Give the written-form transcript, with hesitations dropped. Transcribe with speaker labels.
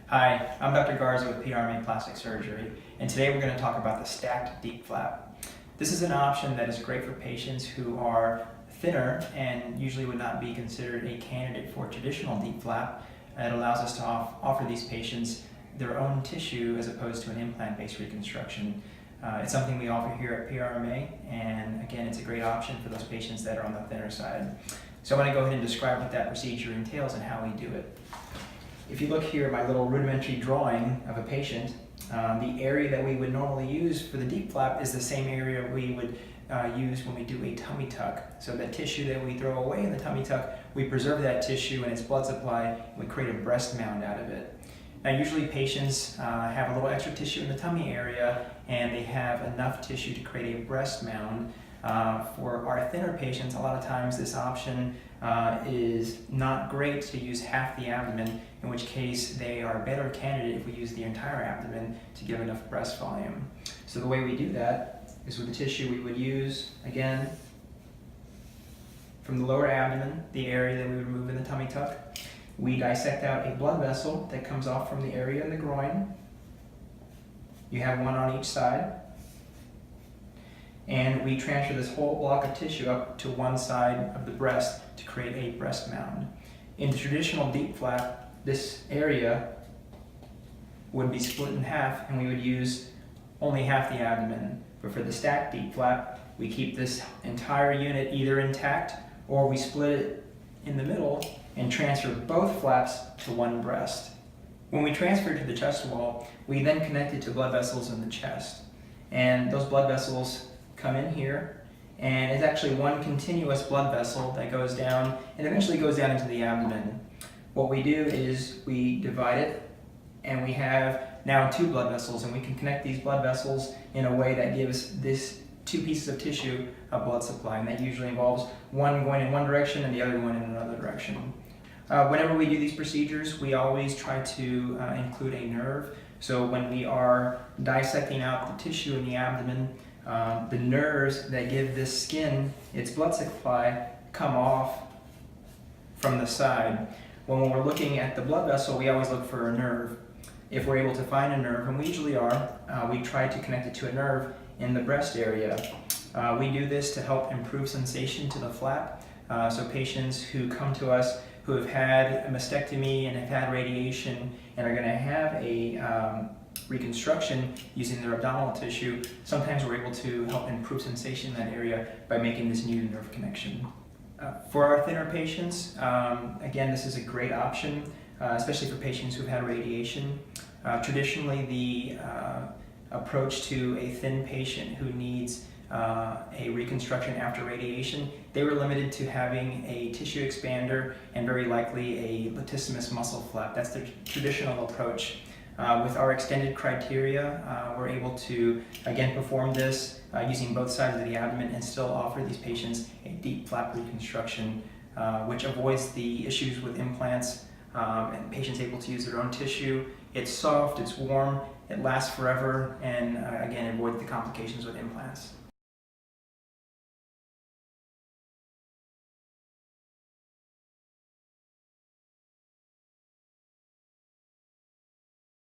Speaker 1: Hi, I'm Dr. Garza with PRMA Plastic Surgery, and today we're going to talk about the stacked DIEP flap. This is an option that is great for patients who are thinner and usually would not be considered a candidate for traditional DIEP flap. It allows us to offer these patients their own tissue as opposed to an implant-based reconstruction. It's something we offer here at PRMA, and again, it's a great option for those patients that are on the thinner side. So I'm going to go ahead and describe what that procedure entails and how we do it. If you look here at my little rudimentary drawing of a patient, the area that we would normally use for the DIEP flap is the same area we would use when we do a tummy tuck. So that tissue that we throw away in the tummy tuck, we preserve that tissue and its blood supply, and we create a breast mound out of it. Now usually patients have a little extra tissue in the tummy area and they have enough tissue to create a breast mound. For our thinner patients, a lot of times this option is not great to use half the abdomen, in which case they are a better candidate if we use the entire abdomen to give enough breast volume. So the way we do that is with the tissue we would use, again, from the lower abdomen, the area that we would remove in the tummy tuck. We dissect out a blood vessel that comes off from the area in the groin. You have one on each side. And we transfer this whole block of tissue up to one side of the breast to create a breast mound. In the traditional DIEP flap, this area would be split in half and we would use only half the abdomen. But for the stacked DIEP flap, we keep this entire unit either intact or we split it in the middle and transfer both flaps to one breast. When we transfer to the chest wall, we then connect it to blood vessels in the chest. And those blood vessels come in here, and it's actually one continuous blood vessel that goes down and eventually goes down into the abdomen. What we do is we divide it, and we have now two blood vessels, and we can connect these blood vessels in a way that gives this two pieces of tissue a blood supply, and that usually involves one going in one direction and the other one in another direction. Whenever we do these procedures, we always try to include a nerve. So when we are dissecting out the tissue in the abdomen, the nerves that give this skin its blood supply come off from the side. When we're looking at the blood vessel, we always look for a nerve. If we're able to find a nerve, and we usually are, we try to connect it to a nerve in the breast area. We do this to help improve sensation to the flap. So patients who come to us who have had a mastectomy and have had radiation and are going to have a reconstruction using their abdominal tissue, sometimes we're able to help improve sensation in that area by making this new nerve connection. For our thinner patients, again, this is a great option, especially for patients who've had radiation. Traditionally, the approach to a thin patient who needs a reconstruction after radiation, they were limited to having a tissue expander and very likely a latissimus muscle flap. That's the traditional approach. With our extended criteria, we're able to, again, perform this using both sides of the abdomen and still offer these patients a DIEP flap reconstruction, which avoids the issues with implants, and patients able to use their own tissue. It's soft, it's warm, it lasts forever, and again, avoid the complications with implants.